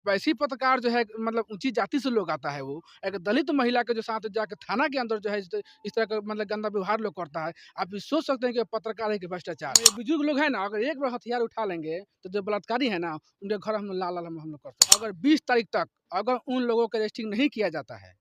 अब ऐसी पत्रकार जो है मतलब ऊँची जाति से लोग आता है वो, एक दलित महिला के जो साथ जाके थाना के अंदर जो है इस तरह का मतलब गंदा व्यवहार लोग करता है। आप ये सोच सकते हैं कि पत्रकार है कि भ्रष्टाचार। ये बुजुर्ग लोग हैं ना, अगर एक बार हथियार उठा लेंगे, तो जो बलात्कारी है ना, उनके घर हम लोग लाल-लाल हम लोग कर सकते हैं। अगर 20 तारीख तक अगर उन लोगों को अरेस्टिंग नहीं किया जाता है,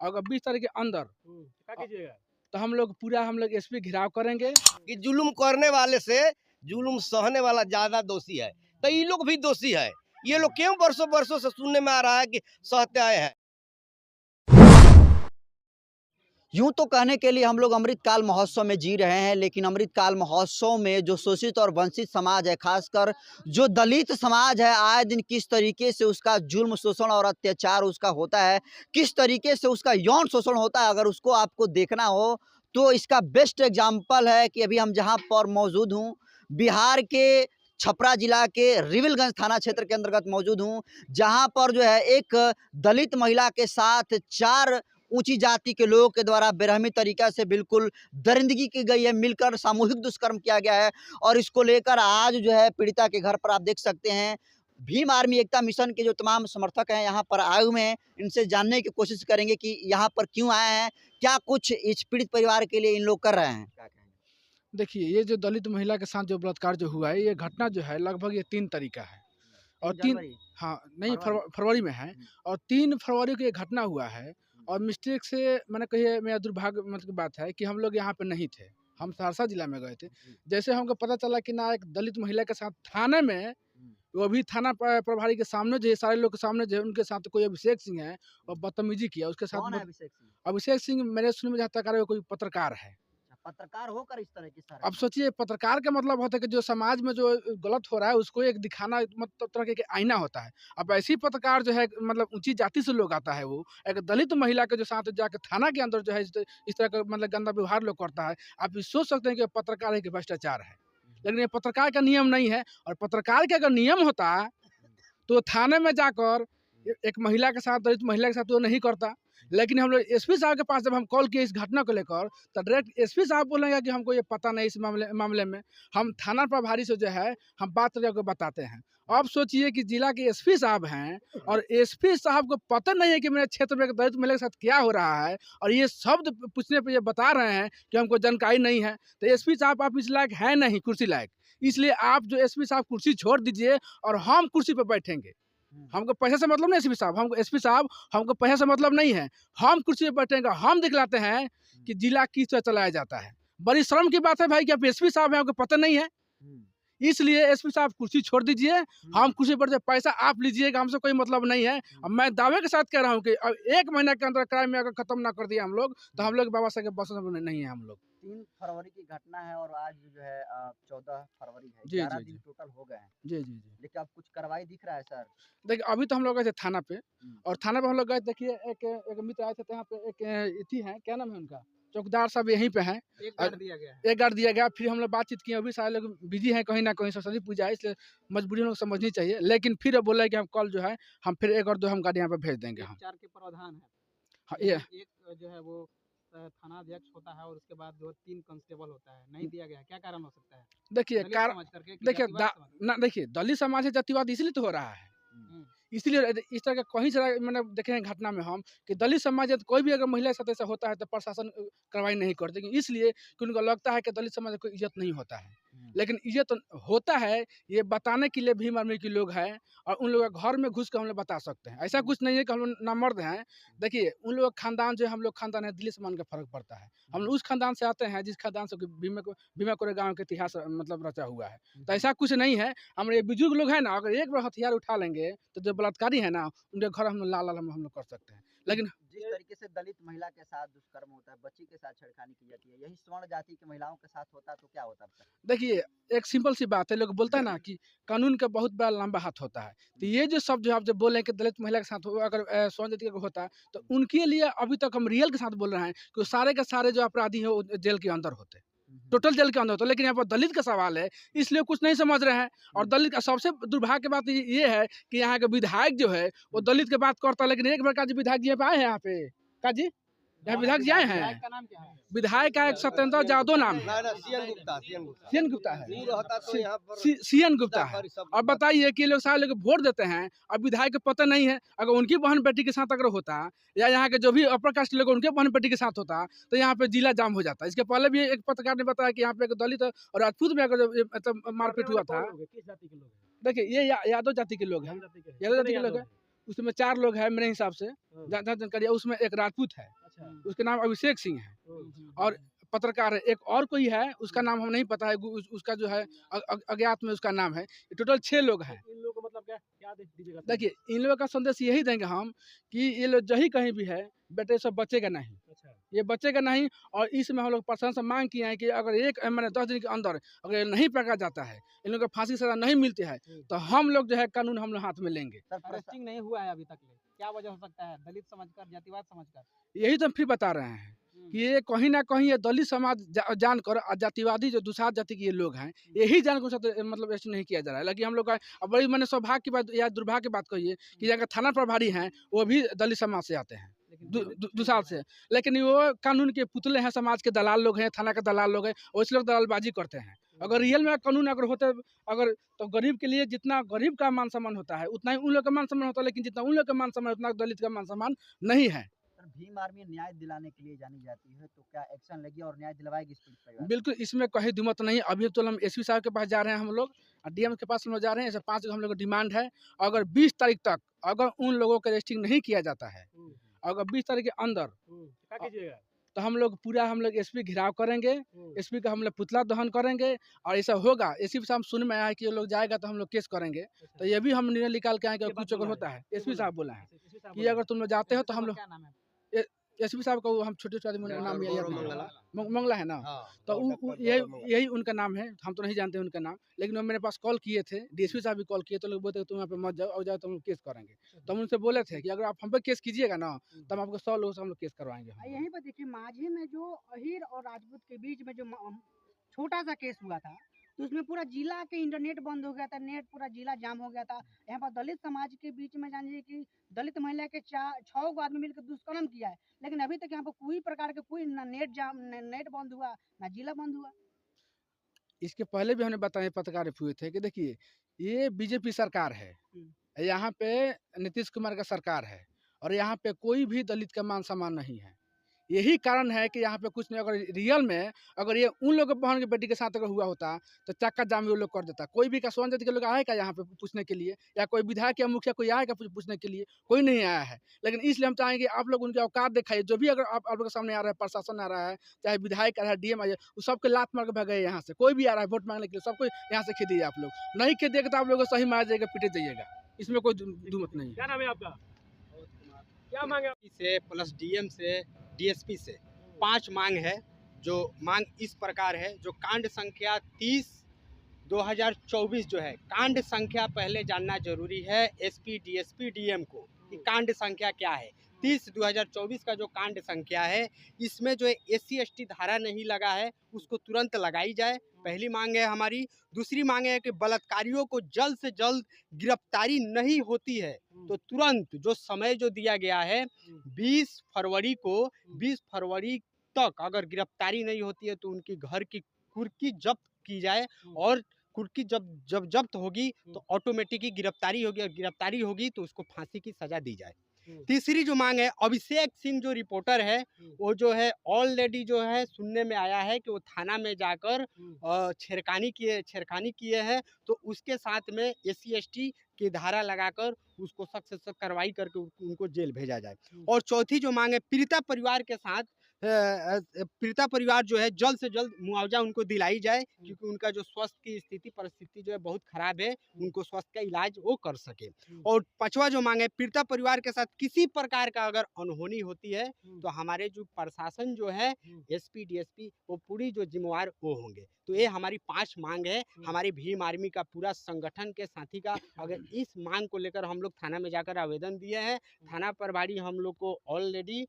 अगर 20 तारीख के अंदर क्या कीजिएगा? तो हम लोग एसपी घेराव करेंगे। कि जुल्म करने वाले से जुल्म सहने वाला ज्यादा दोषी है, तो ये लोग भी दोषी है। ये लोग क्यों बरसों बरसों से सुनने में आ रहा है कि सहते आए हैं। यूं तो कहने के लिए हम लोग अमृतकाल महोत्सव में जी रहे हैं, लेकिन अमृतकाल महोत्सव में जो शोषित और वंचित समाज है, खासकर जो दलित समाज है, आए दिन किस तरीके से उसका जुल्म शोषण और अत्याचार उसका होता है, किस तरीके से उसका यौन शोषण होता है। अगर उसको आपको देखना हो तो इसका बेस्ट एग्जाम्पल है कि अभी हम जहाँ पर मौजूद हूँ, बिहार के छपरा जिला के रिविलगंज थाना क्षेत्र के अंतर्गत मौजूद हूँ, जहाँ पर जो है एक दलित महिला के साथ 4 ऊंची जाति के लोगों के द्वारा बेरहमी तरीका से बिल्कुल दरिंदगी की गई है, मिलकर सामूहिक दुष्कर्म किया गया है। और इसको लेकर आज जो है पीड़िता के घर पर आप देख सकते हैं, भीम आर्मी एकता मिशन के जो तमाम समर्थक हैं यहाँ पर आए हुए हैं। इनसे जानने की कोशिश करेंगे कि यहाँ पर क्यों आए हैं, क्या कुछ इस पीड़ित परिवार के लिए इन लोग कर रहे हैं। क्या कहेंगे? देखिए, ये जो दलित महिला के साथ जो बलात्कार जो हुआ है, ये घटना जो है लगभग ये 3 तरीका है और 3 जनवरी, हाँ, नहीं फरवरी। फरवरी में है और 3 फरवरी को ये घटना हुआ है और मिस्टेक से मैंने कहिए मेरा दुर्भाग्य मतलब की बात है कि हम लोग यहाँ पे नहीं थे। हम सहरसा जिला में गए थे। जैसे हमको पता चला कि ना एक दलित महिला के साथ थाने में, वो भी थाना प्रभारी के सामने जो है, सारे लोग के सामने जो है, उनके साथ कोई अभिषेक सिंह है और बदतमीजी किया। उसके साथ कौन है अभिषेक सिंह? अभिषेक सिंह मेरे सुनने में जहाँ तक आ रहा है, वो कोई पत्रकार है। पत्रकार होकर इस तरह की सर अब सोचिए, पत्रकार का मतलब होता है कि जो समाज में जो गलत हो रहा है उसको एक दिखाना मतलब तरह के आईना होता है। अब ऐसी पत्रकार जो है मतलब ऊंची जाति से लोग आता है वो, एक दलित महिला के जो साथ जाके थाना के अंदर जो है इस तरह का मतलब गंदा व्यवहार लोग करता है। आप ये सोच सकते हैं कि पत्रकार है कि भ्रष्टाचार है, लेकिन ये पत्रकार का नियम नहीं है। और पत्रकार का अगर नियम होता तो थाने में जाकर एक महिला के साथ, दलित महिला के साथ वो नहीं करता। लेकिन हम लोग एसपी साहब के पास जब हम कॉल किए इस घटना को लेकर, तो डायरेक्ट एसपी साहब बोलेंगे कि हमको ये पता नहीं इस मामले में। हम थाना प्रभारी से जो है हम बात करके बताते हैं। अब सोचिए कि जिला के एसपी साहब हैं और एसपी साहब को पता नहीं है कि मेरे क्षेत्र में एक दलित महिला के साथ क्या हो रहा है, और ये शब्द पूछने पर ये बता रहे हैं कि हमको जानकारी नहीं है। तो एसपी साहब आप इस लायक है नहीं, कुर्सी लायक। इसलिए आप जो एसपी साहब कुर्सी छोड़ दीजिए और हम कुर्सी पर बैठेंगे। हमको पैसे से मतलब नहीं एसपी साहब, हमको पैसे से मतलब नहीं है। हम कुर्सी पे बैठेंगे, हम दिखलाते हैं कि जिला किस तरह चलाया जाता है। बड़ी शर्म की बात है भाई कि आप एसपी साहब हैं, आपको पता नहीं है। इसलिए एसपी साहब कुर्सी छोड़ दीजिए, हम कुर्सी पर से पैसा आप लीजिएगा, हमसे कोई मतलब नहीं है। अब मैं दावे के साथ कह रहा हूँ कि अब 1 महीना के अंदर क्राइम में अगर खत्म ना कर दिया हम लोग, तो हम लोग बाबा साहब के बस में नहीं है हम लोग। 3 फरवरी की घटना है और आज जो है 14 फरवरी है। जी, 11 जी, दिन जी। टोटल हो गए हैं। जी, जी, जी। लेकिन अब कुछ कार्रवाई दिख रहा है सर? देखिए, अभी तो हम लोग गए थे थाना पे और थाना पे हम लोग गए, देखिए एक मित्र आए थे, तो यहाँ पे एक इथी हैं, क्या नाम है उनका? चौकीदार साहब यहीं पे हैं। एक गार्ड दिया गया है। एक गार्ड दिया गया, फिर हम लोग बातचीत किए, अभी सारे लोग बिजी हैं कहीं ना कहीं, सरस्वती पूजा है, इसलिए मजबूरी हम लोग समझनी चाहिए। लेकिन फिर अब बोला है कि हम कल जो है हम फिर 1 और 2 हम गाड़ी यहाँ पे भेज देंगे हम। 4 के प्रावधान है। हाँ, ये एक जो है वो थाना अध्यक्ष होता है और उसके बाद जो 3 कांस्टेबल होता है, नहीं दिया गया है। क्या कारण हो सकता है? देखिए दलित कार समाज करके कि देखिए जातिवाद समाज? ना, देखिए दलित समाज से जातिवाद इसलिए तो हो रहा है, इसलिए इस तरह का कहीं से मैंने देखे हैं घटना में हम कि दलित समाज है, तो कोई भी अगर महिला के साथ ऐसा होता है तो प्रशासन कार्रवाई नहीं करते, इसलिए कि उनको लगता है कि दलित समाज को इज्जत नहीं होता है। लेकिन इज्जत होता है, ये बताने के लिए भीम आर्मी के लोग हैं और उन लोगों के घर में घुस कर हम लोग बता सकते हैं। ऐसा कुछ नहीं है कि हम लोग नामर्द हैं। देखिए, उन लोग खानदान जो है, हम लोग खानदान है, दिल्ली समान का फर्क पड़ता है। हम लोग उस खानदान से आते हैं जिस खानदान से भीमा कोरे गाँव के इतिहास मतलब रचा हुआ है। तो ऐसा कुछ नहीं है। हमारे बुजुर्ग लोग हैं ना, अगर एक बार हथियार उठा लेंगे, तो जो बलात्कारी है ना, उनके घर हम लोग लाल-लाल हम लोग कर सकते हैं। लेकिन जिस तरीके से दलित महिला के साथ दुष्कर्म होता है, बच्ची के साथ छेड़खानी की जाती है, यही स्वर्ण जाति की महिलाओं के साथ होता तो क्या होता सर? देखिए, एक सिंपल सी बात है, लोग बोलता है ना कि कानून का बहुत बड़ा लंबा हाथ होता है। तो ये जो शब्द जो आप जब बोल रहे हैं कि दलित महिला के साथ हो, अगर स्वर्ण जाति का होता, तो उनके लिए अभी तक हम रियल के साथ बोल रहे हैं कि वो सारे के सारे जो अपराधी हैं, वो जेल के अंदर होते। टोटल जेल के अंदर होते। लेकिन यहाँ पर दलित का सवाल है, इसलिए कुछ नहीं समझ रहे हैं। और दलित का सबसे दुर्भाग्य की बात ये है कि यहाँ के विधायक जो है, वो दलित की बात करता है, लेकिन एक बार का जो विधायक जी यहाँ पे आए हैं यहाँ पे, का जी? यहाँ विधायक जी आए विधायक हैं। का नाम क्या है? विधायक का एक सत्येंद्र यादव नाम है। CN Gupta, CN Gupta. CN Gupta है। वो रहता तो यहाँ पर सीएन गुप्ता है। दाखरी सब और बताइए कि ये लोग सारे लोग वोट देते हैं, अब विधायक को पता नहीं है। अगर उनकी बहन बेटी के साथ अगर होता, या यहाँ के जो भी अपर कास्ट लोग उनके बहन बेटी के साथ होता, तो यहाँ पे जिला जाम हो जाता। इसके पहले भी एक पत्रकार ने बताया कि यहाँ पे एक दलित और राजपूत में अगर मतलब मारपीट हुआ था। किस जाति के लोग हैं? देखिए ये यादव जाति के लोग हैं, यादव जाति के लोग हैं। उसमें 4 लोग हैं मेरे हिसाब से, जहाँ जानकारी है। उसमें एक राजपूत है, उसके नाम अभिषेक सिंह है, और पत्रकार है। एक और कोई है, उसका नाम हम नहीं पता है, उसका जो है अज्ञात में उसका नाम है। टोटल 6 लोग हैं। इन लोगों को मतलब क्या दीजिएगा? देखिए इन लोगों का संदेश यही देंगे हम कि ये लोग जही कहीं भी है, बेटे सब बचेगा नहीं, अच्छा, ये बचेगा नहीं। और इसमें हम लोग प्रशासन से मांग किए हैं कि अगर एक मैंने 10 दिन के अंदर अगर ये नहीं पकड़ा जाता है, इन लोगों को फांसी की सजा नहीं मिलती है, तो हम लोग जो है कानून हम लोग हाथ में लेंगे। अरेस्टिंग नहीं हुआ है अभी तक ले, क्या वजह हो सकता है? दलित समझकर, जातिवाद समझकर? यही तो हम फिर बता रहे हैं कि ये कहीं ना कहीं ये दलित समाज जानकर जातिवादी जो दूसरा जाति के ये लोग हैं, यही जानकर साथ मतलब ऐसे नहीं किया जा रहा है। लेकिन हम लोग का अब बड़ी मैंने सौभाग्य की बात या दुर्भाग्य की बात कही है कि यहाँ का थाना प्रभारी हैं वो भी दलित समाज से आते हैं, दूसरा से। लेकिन वो कानून के पुतले हैं, समाज के दलाल लोग हैं, थाना के दलाल लोग हैं, वैसे लोग दलालबाजी करते हैं। अगर रियल में कानून अगर होता अगर तो गरीब के लिए जितना गरीब का मान सम्मान होता है उतना ही उन लोग का मान सम्मान होता है, लेकिन जितना उन लोग का मान सम्मान उतना दलित का मान सम्मान नहीं है। भीम आर्मी न्याय दिलाने के लिए जानी जाती है, तो क्या एक्शन लेगी और न्याय दिलवाएगी इस पीड़ित परिवार को? बिल्कुल, इसमें कहीं दुमत नहीं। अभी तो हम एसपी साहब के पास जा रहे हैं, हम लोग डीएम के पास हम लोग जा रहे हैं। ऐसे 5 हम लोग का डिमांड है। अगर 20 तारीख तक अगर उन लोगों का अरेस्टिंग नहीं किया जाता है, अगर 20 तारीख के अंदर, क्या कीजिएगा? तो हम लोग एसपी घिराव करेंगे, एसपी का हम लोग पुतला दहन करेंगे। और ऐसा होगा, एसपी साहब सुन में आया कि ये लोग जाएगा तो हम लोग केस करेंगे। तो ये भी हम निर्णय निकाल के आएंगे। कुछ अगर होता है, एसपी साहब बोला है कि अगर तुम लोग जाते हो तो हम लोग, क्या नाम है? एसपी साहब का हम छोटे आदमी का नाम याद नहीं है। मंगला है ना, हाँ, तो डॉक्टर यही उनका नाम है। हम तो नहीं जानते उनका नाम, लेकिन वो मेरे पास कॉल किए थे, डीएसपी साहब भी कॉल किए, तो लोग बोलते तुम यहाँ पे मत जाओ, और जाओ तो हम लोग केस करेंगे। तो हम उनसे बोले थे कि अगर आप हम पे केस कीजिएगा ना, तो हम आपको 100 लोगों से हम लोग केस करवाएंगे। यहीं पर देखिए माझी में जो अहीर और राजपूत के बीच में जो छोटा सा केस हुआ था, तो उसमें पूरा जिला के इंटरनेट बंद हो गया था, नेट पूरा जिला जाम हो गया था। यहाँ पर दलित समाज के बीच में जानिए कि दलित महिला के 6 गो आदमी मिलकर दुष्कर्म किया है, लेकिन अभी तक यहाँ पर कोई प्रकार के कोई ना नेट जाम, नेट बंद हुआ, ना जिला बंद हुआ। इसके पहले भी हमने बताए, पत्रकार हुए थे कि देखिए ये बीजेपी सरकार है, यहाँ पे नीतीश कुमार का सरकार है, और यहाँ पे कोई भी दलित का मान सम्मान नहीं है। यही कारण है कि यहाँ पे कुछ नहीं। अगर रियल में अगर ये उन लोगों के बहन की बेटी के साथ अगर हुआ होता, तो चक्का जाम वो लोग कर देता। कोई भी कसवन जाति के लोग आएगा यहाँ पे पूछने के लिए, या कोई विधायक या मुखिया कोई आएगा पूछने के लिए? कोई नहीं आया है। लेकिन इसलिए हम चाहेंगे कि आप लोग उनके औकात दिखाइए। जो भी अगर आप लोग के सामने आ रहा है, प्रशासन आ रहा है, चाहे विधायक आ रहा है, डीएम आ रहा है, वो सबके लात मार के भगाए यहाँ से। कोई भी आ रहा है वोट मांगने के लिए, सबको यहाँ से खेदिए। आप लोग नहीं खेदिएगा तो आप लोग सही मार जाएगा, पीटे जाइएगा। इसमें कोई दुमत नहीं है। क्या नाम है आपका? क्या मांगे? से प्लस डीएम से डीएसपी से 5 मांग है। जो मांग इस प्रकार है, जो कांड संख्या 30/2024 जो है, कांड संख्या पहले जानना जरूरी है एसपी डीएसपी डीएम को कि कांड संख्या क्या है। 30/2024 का जो कांड संख्या है, इसमें जो SC ST धारा नहीं लगा है उसको तुरंत लगाई जाए, पहली मांग है हमारी। दूसरी मांग है कि बलात्कारियों को जल्द से जल्द गिरफ्तारी नहीं होती है तो तुरंत जो समय जो दिया गया है 20 फरवरी तक अगर गिरफ्तारी नहीं होती है तो उनकी घर की कुर्की जब्त की जाए, और कुर्की जब जब्त होगी तो ऑटोमेटिक ही गिरफ्तारी होगी, और गिरफ्तारी होगी तो उसको फांसी की सजा दी जाए। तीसरी जो मांग है, अभिषेक सिंह जो रिपोर्टर है वो जो है ऑलरेडी जो है सुनने में आया है कि वो थाना में जाकर छेड़खानी किए हैं, तो उसके साथ में SC ST की धारा लगाकर उसको सख्त से सख्त कार्रवाई करके उनको जेल भेजा जाए। और चौथी जो मांग है, पीड़िता परिवार के साथ पीड़िता परिवार जो है जल्द से जल्द मुआवजा उनको दिलाई जाए, क्योंकि उनका जो स्वास्थ्य की परिस्थिति जो है बहुत खराब है, उनको स्वास्थ्य का इलाज वो कर सके। और पांचवा जो मांग है, पीड़िता परिवार के साथ किसी प्रकार का अगर अनहोनी होती है तो हमारे जो प्रशासन जो है SP DSP वो पूरी जो जिम्मेवार वो होंगे। तो ये हमारी 5 मांग है हमारी भीम आर्मी का पूरा संगठन के साथी का। अगर इस मांग को लेकर हम लोग थाना में जाकर आवेदन दिए हैं, थाना प्रभारी हम लोग को ऑलरेडी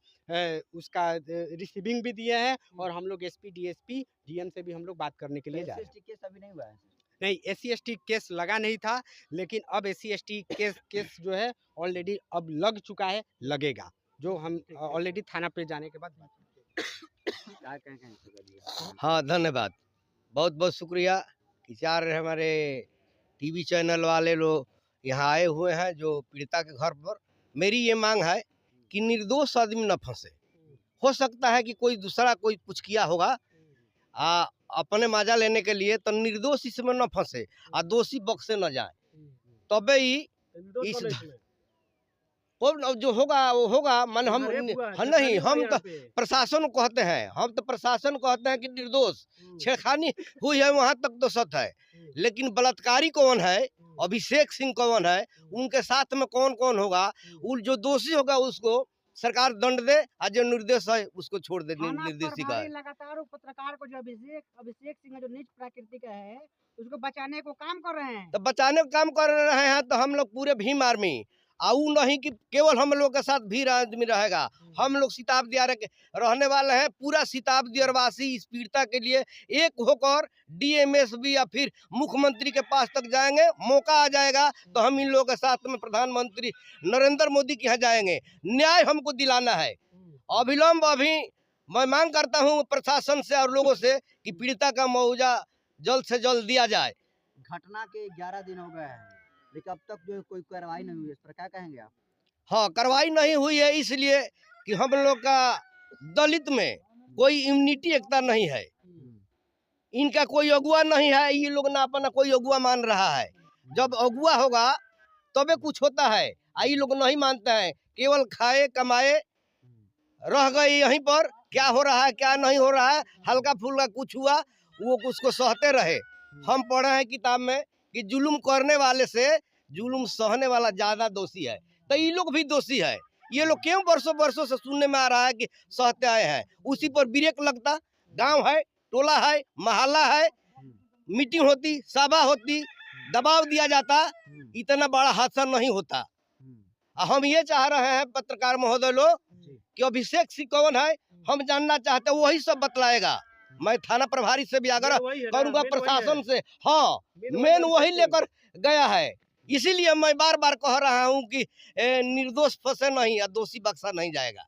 उसका रिसीविंग भी दिए हैं, और हम लोग SP DSP DM से भी हम लोग बात करने के लिए जा रहे हैं। SC केस अभी नहीं हुआ है? नहीं, SC ST केस लगा नहीं था, लेकिन अब SC ST केस जो है ऑलरेडी अब लग चुका है, लगेगा, जो हम ऑलरेडी थाना पे जाने के बाद क्या कहें? हाँ, धन्यवाद। बहुत बहुत शुक्रिया कि चार हमारे टीवी चैनल वाले लोग यहाँ आए हुए हैं जो पीड़िता के घर पर। मेरी ये मांग है कि निर्दोष आदमी न फंसे। हो सकता है कि कोई दूसरा कोई कुछ किया होगा अपने मजा लेने के लिए, तो निर्दोष इसमें न फंसे और दोषी बख्शे न जाए, तबे ही इस वो जो होगा वो होगा। मन हम नहीं, हम तो प्रशासन को कहते हैं, हम तो प्रशासन को कहते हैं कि निर्दोष छेड़खानी हुई है वहां तक तो सच है, लेकिन बलात्कारी कौन है, अभिषेक सिंह कौन है, उनके साथ में कौन कौन होगा, वो जो दोषी होगा उसको सरकार दंड दे और जो निर्देश है उसको छोड़ दे। निर्देशी का है लगातार पत्रकार को जो अभिषेक सिंह जो नीच प्रकृति का है उसको बचाने को काम कर रहे हैं। तो बचाने का काम कर रहे हैं तो हम लोग पूरे भीम आर्मी आऊ नहीं कि केवल हम लोग के साथ भीड़ आदमी रहेगा। हम लोग सिताब दियार के रहने वाले हैं। पूरा सिताब दियारवासी इस पीड़िता के लिए एक होकर डीएमएसपी या फिर मुख्यमंत्री के पास तक जाएंगे। मौका आ जाएगा तो हम इन लोगों के साथ में प्रधानमंत्री नरेंद्र मोदी के यहाँ जाएंगे। न्याय हमको दिलाना है अविलंब। अभी मैं मांग करता हूँ प्रशासन से और लोगों से कि पीड़िता का मुआवजा जल्द से जल्द दिया जाए। घटना के 11 दिन हो गए हैं, लेकिन अब तक जो कोई कार्रवाई नहीं हुई, इस पर क्या कहेंगे आप? हाँ, कार्रवाई नहीं हुई है इसलिए कि हम लोग का दलित में कोई इम्यूनिटी एकता नहीं है, इनका कोई अगुआ नहीं है। ये लोग ना अपना कोई अगुआ मान रहा है। जब अगुआ होगा तबे कुछ होता है। ये लोग नहीं मानते हैं, केवल खाए कमाए रह गए यहीं पर। क्या हो रहा है क्या नहीं हो रहा है, हल्का फुल्का कुछ हुआ वो उसको सहते रहे। हम पढ़े हैं किताब में कि जुल्म करने वाले से जुल्म सहने वाला ज्यादा दोषी है। तो ये लोग भी दोषी है। ये लोग क्यों बरसों बरसों से सुनने में आ रहा है कि सहते आए हैं, उसी पर ब्रेक लगता। गांव है, टोला है, मोहल्ला है, मीटिंग होती, सभा होती, दबाव दिया जाता, इतना बड़ा हादसा नहीं होता। हम ये चाह रहे हैं पत्रकार महोदय लोग कि अभिषेक सिंह कौन है हम जानना चाहते हैं, वही सब बतलाएगा। मैं थाना प्रभारी से भी आग्रह करूंगा, प्रशासन से। हाँ, मेन वही लेकर गया है। इसीलिए मैं बार बार कह रहा हूं कि निर्दोष फंसे नहीं या दोषी बख्शा नहीं जाएगा।